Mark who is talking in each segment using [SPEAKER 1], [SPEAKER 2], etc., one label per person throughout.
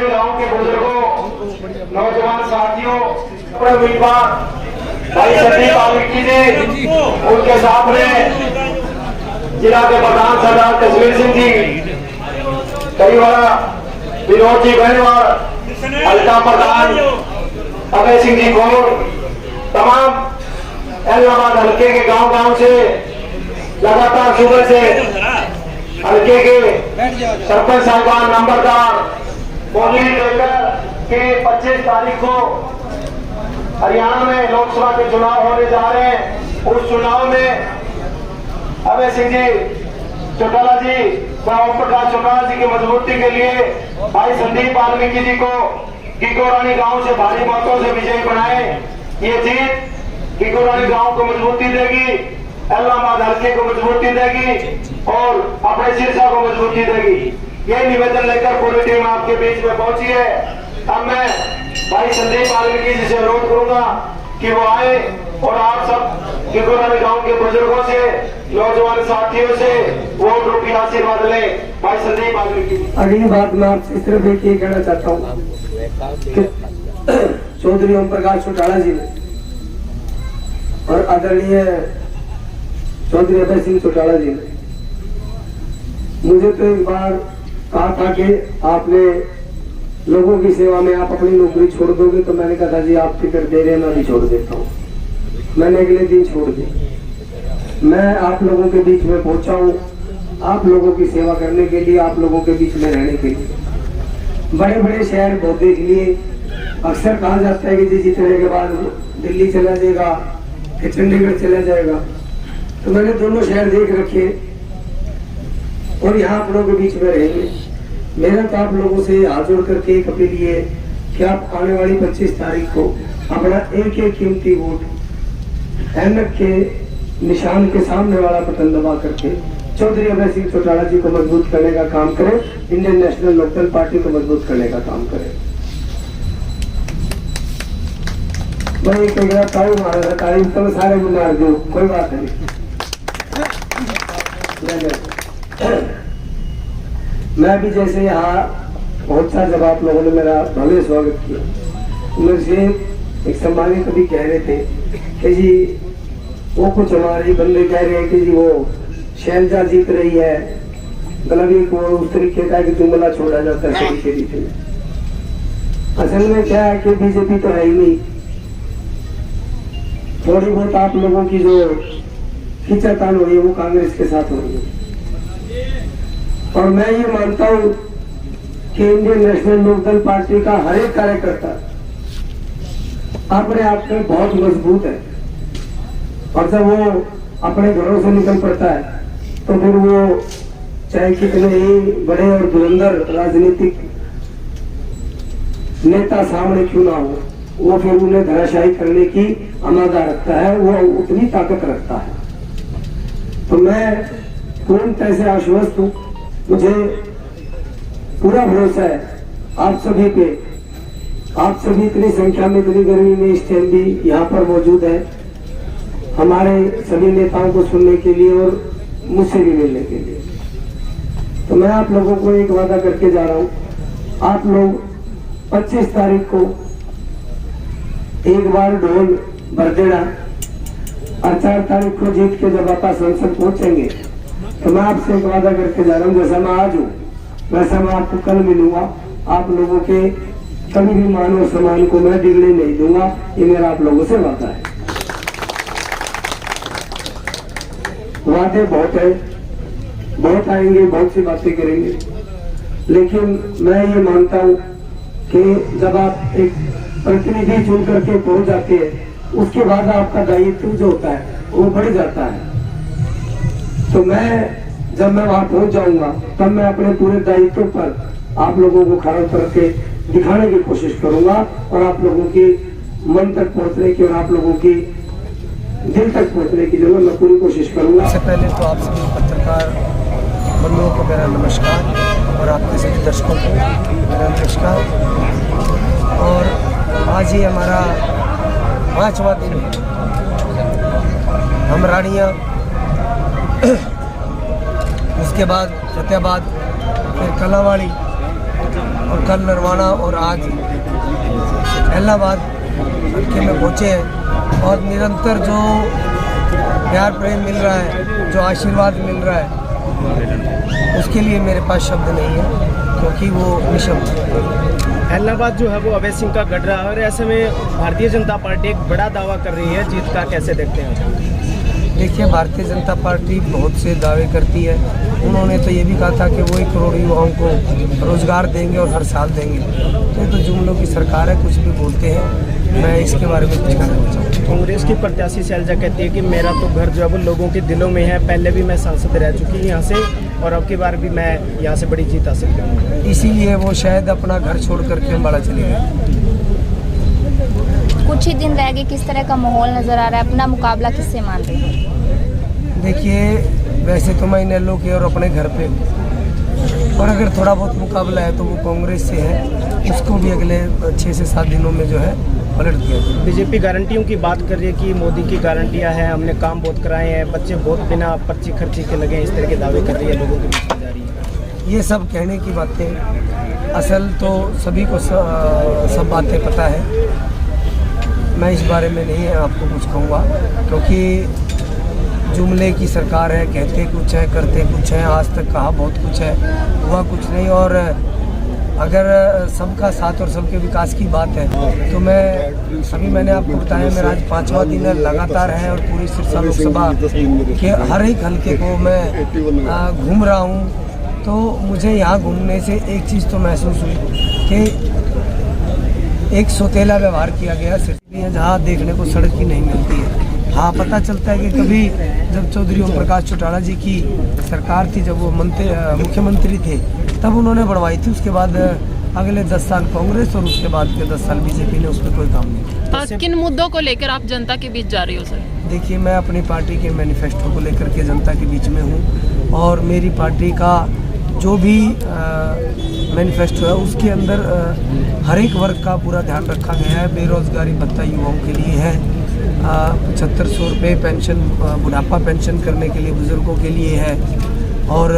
[SPEAKER 1] गांव के बुजुर्गों, नौजवान साथियों, अपने उम्मीदवार भाई संदीप आलुकी जी, उनके साथ में जिला के प्रधान सरदार तस्वीर सिंह जी, करीवाड़ा विनोद जी बहनवार, हल्का प्रधान अभय सिंह जी गौर, तमाम इलाहाबाद हल्के के गांव-गांव से लगातार सुबह से हल्के के सरपंच साहिबान नंबरदार बोली लेकर के 25 तारीख को हरियाणा में लोकसभा के चुनाव होने जा रहे हैं। उस चुनाव में अभय सिंह जी चौटाला जी व ओम प्रकाश चौटाला जी की मजबूती के लिए भाई संदीप वाल्मीकि जी को गिगोरानी गांव से भारी मतों से विजयी बनाए। ये जीत गिगोरानी गांव को मजबूती देगी, इलाहाबाद हल्के को मजबूती देगी और अपने सिरसा को मजबूती देगी। ये निवेदन लेकर पूरी टीम आपके बीच में पहुंची है। अब मैं भाई संदीप वाल्मीकि जी से अनुरोध करूंगा कि वो आए और आप सब गिगोरानी गांव के बुजुर्गों से, नौजवान साथियों से वोट रूपी आशीर्वाद लें। भाई संदीप वाल्मीकि।
[SPEAKER 2] अगली बात मैं आपसे सिर्फ एक ही कहना चाहता हूँ कि चौधरी ओम प्रकाश चौटाला जी ने और आदरणीय चौधरी अभय सिंह चौटाला जी ने मुझे तो एक बार कहा था कि आपने लोगों की सेवा में आप अपनी नौकरी छोड़ दोगे, तो मैंने कहा था जी आप टिकट दे रहे हैं, मैं भी छोड़ देता हूँ। मैंने अगले दिन छोड़ दी। मैं आप लोगों के बीच में पहुंचा हूँ, आप लोगों की सेवा करने के लिए, आप लोगों के बीच में रहने के लिए। बड़े बड़े शहर बहुत देख लिए, अक्सर कहा जाता है कि जी जीतने के बाद दिल्ली चला जाएगा कि चंडीगढ़ चला जाएगा, तो मैंने दोनों शहर देख रखे और यहाँ आप लोगों के बीच में रहेंगे। मेरा तो आप लोगों से हाथ जोड़ करके एक अपील ये कि आप आने वाली 25 तारीख को अपना एक एक कीमती वोट ऐनक के निशान के सामने वाला बटन दबा करके चौधरी अभय सिंह चौटाला जी को मजबूत करने का काम करें, इंडियन नेशनल लोकदल पार्टी को मजबूत करने का काम करें। भाई तारीफ मारा था, तारीफ तो सारे में मार दो, कोई बात नहीं। मैं भी जैसे यहाँ पहुंचा, जब आप लोगों ने मेरा भव्य स्वागत किया, मेरे से एक सम्मानी कभी कह रहे थे कि जी वो कुछ हमारे बंदे कह रहे हैं कि जी वो शैलजा जीत रही है, गलबी को उस तरीके का कि जुमला छोड़ा जाता है सभी के बीच में। असल में क्या है कि बीजेपी तो है ही नहीं, थोड़ी बहुत आप लोगों की जो खींचातान हो रही है वो कांग्रेस के साथ हो रही है। और मैं ये मानता हूं कि इंडियन नेशनल लोकदल पार्टी का हर एक कार्यकर्ता अपने आप में बहुत मजबूत है, और जब वो अपने घरों से निकल पड़ता है तो फिर वो चाहे कितने ही बड़े और धुरंधर राजनीतिक नेता सामने क्यों ना हो, वो फिर उन्हें धराशायी करने की आमादा रखता है, वो उतनी ताकत रखता है। तो मैं पूर्णतः से आश्वस्त हूं, मुझे पूरा भरोसा है आप सभी पे। आप सभी इतनी संख्या में, इतनी गर्मी में इस टाइम भी यहाँ पर मौजूद है हमारे सभी नेताओं को सुनने के लिए और मुझसे भी मिलने के लिए। तो मैं आप लोगों को एक वादा करके जा रहा हूँ, आप लोग 25 तारीख को एक बार ढोल भर देना, और 4 तारीख को जीत के जब आप संसद पहुंचेंगे तो मैं आपसे एक वादा करके जा रहा हूँ, जैसा मैं आज हूँ वैसा मैं आपको कल मिलूंगा। आप लोगों के कभी भी मान और सम्मान को मैं बिगड़े नहीं दूंगा, ये मेरा आप लोगों से वादा है। वादे बहुत है, बहुत आएंगे, बहुत सी बातें करेंगे, लेकिन मैं ये मानता हूँ कि जब आप एक प्रतिनिधि चुन करके पहुंच जाते हैं उसके बाद आपका दायित्व जो होता है वो बढ़ जाता है। तो जब मैं वहां पहुंच जाऊंगा तब मैं अपने पूरे दायित्व पर आप लोगों को खड़ा करके दिखाने की कोशिश करूंगा और आप लोगों की मन तक पहुंचने की और आप लोगों की दिल तक पहुंचने की जरूर मैं पूरी कोशिश करूंगा।
[SPEAKER 3] सबसे पहले तो आप सभी पत्रकार बंधुओं को मेरा नमस्कार और आपके सभी दर्शकों को मेरा नमस्कार। और आज ये हमारा 5वां दिन है। हम रानिया, उसके बाद फतेहाबाद, फिर कलावाड़ी और कल नरवाना और आज इलाहाबाद हल्के में पहुँचे हैं। और निरंतर जो प्यार प्रेम मिल रहा है, जो आशीर्वाद मिल रहा है, उसके लिए मेरे पास शब्द नहीं है, क्योंकि वो निशब्द है।
[SPEAKER 4] इलाहाबाद जो है वो अवैध सिंह का गढ़ रहा है और ऐसे में भारतीय जनता पार्टी एक बड़ा दावा कर रही है जीत का, कैसे देखते हैं?
[SPEAKER 3] देखिए, भारतीय जनता पार्टी बहुत से दावे करती है। उन्होंने तो ये भी कहा था कि वो 1 करोड़ युवाओं को रोजगार देंगे और हर साल देंगे। तो जुमलों की सरकार है, कुछ भी बोलते हैं। मैं इसके बारे में कुछ कहना नहीं चाहूँगा।
[SPEAKER 4] कांग्रेस की प्रत्याशी शैलजा कहती है कि मेरा तो घर जो है वो लोगों के दिलों में है। पहले भी मैं सांसद रह चुकी हूँ यहाँ से और अब की बार भी मैं यहाँ से बड़ी जीत हासिल करूँगा।
[SPEAKER 3] इसीलिए वो शायद अपना घर छोड़ करके अम्बाला चले गए।
[SPEAKER 5] कुछ ही दिन रह गए, किस तरह का माहौल नजर आ रहा है? अपना मुकाबला किससे मान रहे हैं?
[SPEAKER 3] देखिए, वैसे तो मैं इनेलो की और अपने घर पे हूँ, और अगर थोड़ा बहुत मुकाबला है तो वो कांग्रेस से है। उसको भी अगले 6 से 7 दिनों में जो है पलट दिया जाए।
[SPEAKER 4] बीजेपी गारंटियों की बात कर रही है कि मोदी की गारंटियाँ हैं, हमने काम बहुत कराए हैं, बच्चे बहुत बिना पर्ची खर्ची के लगे, इस तरह के दावे कर रही है, लोगों के बीच में जा रही है।
[SPEAKER 3] ये सब कहने की बातें, असल तो सभी को सब बातें पता है। मैं इस बारे में नहीं आपको कुछ कहूँगा, क्योंकि जुमले की सरकार है, कहते कुछ है, करते कुछ है। आज तक कहा बहुत कुछ है, हुआ कुछ नहीं। और अगर सबका साथ और सबके विकास की बात है तो मैंने आपको बताया, मेरा आज 5वां दिन है, लगातार है। और पूरी सिरसा लोकसभा के हर एक हल्के को मैं घूम रहा हूँ। तो मुझे यहाँ घूमने से एक चीज़ तो महसूस हुई कि एक सौतेला व्यवहार किया गया। सिर्फ जहाँ देखने को सड़क ही नहीं मिलती है। हाँ, पता चलता है कि कभी जब चौधरी ओम प्रकाश चौटाला जी की सरकार थी, जब वो मुख्यमंत्री थे, तब उन्होंने बढ़वाई थी। उसके बाद अगले 10 साल कांग्रेस और उसके बाद के 10 साल बीजेपी ने उस पर कोई काम नहीं किया।
[SPEAKER 6] किन मुद्दों को लेकर आप जनता के बीच जा रही हो सर?
[SPEAKER 3] देखिए, मैं अपनी पार्टी के मैनिफेस्टो को लेकर के जनता के बीच में हूँ, और मेरी पार्टी का जो भी मैनिफेस्टो है उसके अंदर हर एक वर्ग का पूरा ध्यान रखा गया है। बेरोजगारी भत्ता युवाओं के लिए है, 7500 रुपये पेंशन, बुढ़ापा पेंशन करने के लिए बुजुर्गों के लिए है, और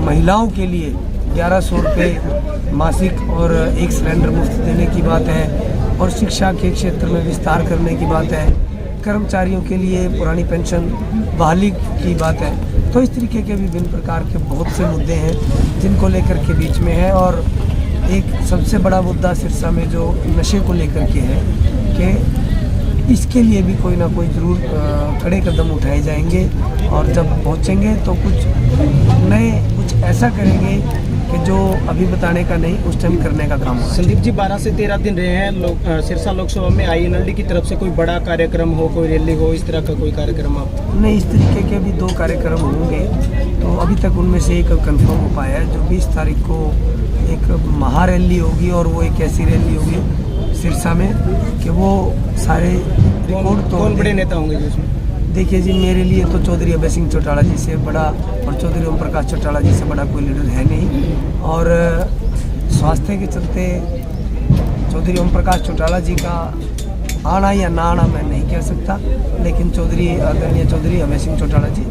[SPEAKER 3] महिलाओं के लिए 1100 रुपये मासिक और 1 सिलेंडर मुफ्त देने की बात है, और शिक्षा के क्षेत्र में विस्तार करने की बात है। कर्मचारियों के लिए पुरानी पेंशन बहाली की बात है। तो इस तरीके के विभिन्न प्रकार के बहुत से मुद्दे हैं जिनको लेकर के बीच में है। और एक सबसे बड़ा मुद्दा सिरसा में जो नशे को लेकर के है कि इसके लिए भी कोई ना कोई ज़रूर कड़े कदम उठाए जाएंगे, और जब पहुंचेंगे तो कुछ ऐसा करेंगे कि जो अभी बताने का नहीं, उस टाइम करने का काम होगा।
[SPEAKER 4] संदीप जी, 12 से 13 दिन रहे हैं सिरसा लोकसभा में। INLD की तरफ से कोई बड़ा कार्यक्रम हो, कोई रैली हो, इस तरह का कोई कार्यक्रम आप?
[SPEAKER 3] नहीं, इस तरीके के भी 2 कार्यक्रम होंगे, तो अभी तक उनमें से एक कंफर्म हो पाया है। जो 20 तारीख को एक महा रैली होगी, और वो एक ऐसी रैली होगी सिरसा में कि वो सारे रिकॉर्ड तो।
[SPEAKER 4] कौन बड़े नेता होंगे जो उसमें?
[SPEAKER 3] देखिए जी, मेरे लिए तो चौधरी अभय सिंह चौटाला जी से बड़ा और चौधरी ओम प्रकाश चौटाला जी से बड़ा कोई लीडर है नहीं। और स्वास्थ्य के चलते चौधरी ओम प्रकाश चौटाला जी का आना या ना आना मैं नहीं कह सकता, लेकिन आदरणीय चौधरी अभय सिंह चौटाला जी